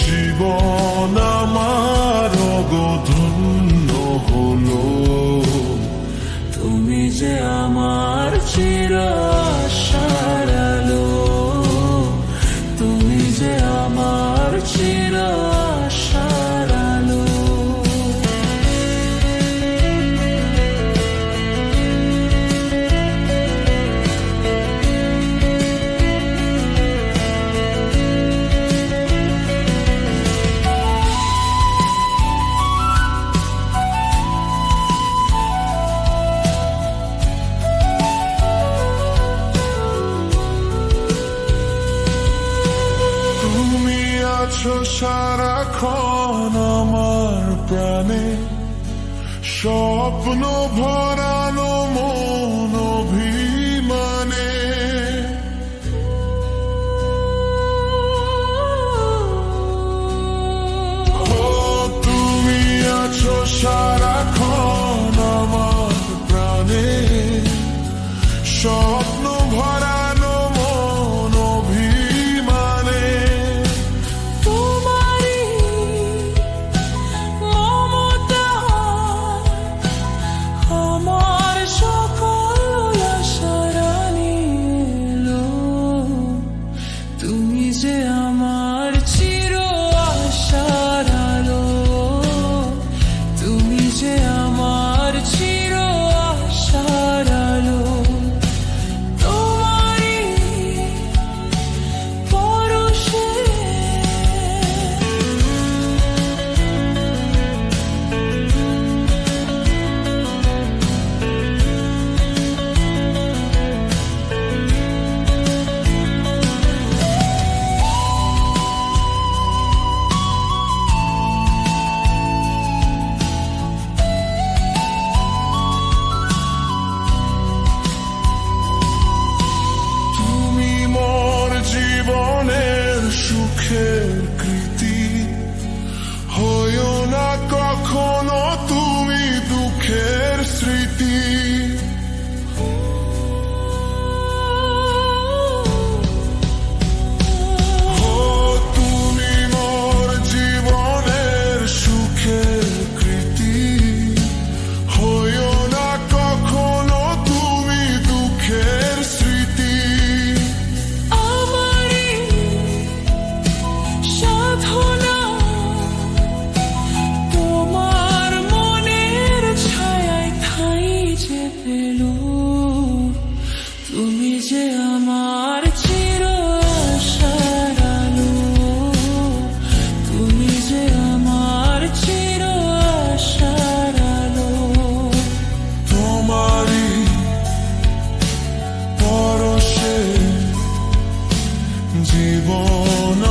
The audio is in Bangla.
জীবন আমার অগধন্য হলো। তুমি যে আমার চির আশার আলো, তুমি যে আমার চির আশার আলো। তুমি আছো সারাক্ষণ আমার প্রাণে, স্বপ্ন ভরানো মন অভিমানে। ও তুমি আছো সারাক্ষণ আমার প্রাণে, স্বপ্ন ভরানো মন অভিমানে। তোমারই মমতা আমার সকল আশা রানিলো। তুমি যে আমার চির আশার আলো, তুমি যে আমার চির আশার আলো। তোমারই পরশে তুমি মোর জীবনের সুখের কৃতি, হইও না কখনো তুমি দুঃখের স্মৃতি। ও তুমি মোর জীবনের সুখের কৃতি, হইও না কখনো তুমি দুঃখের স্মৃতি। আমারই সাধনা তোমার মনের ছায়ায় ঠাঁই যে পেল। তুমি যে আমার চির আশার আলো, তুমি যে আমার চির আশার আলো। তোমারই পরশে জীবন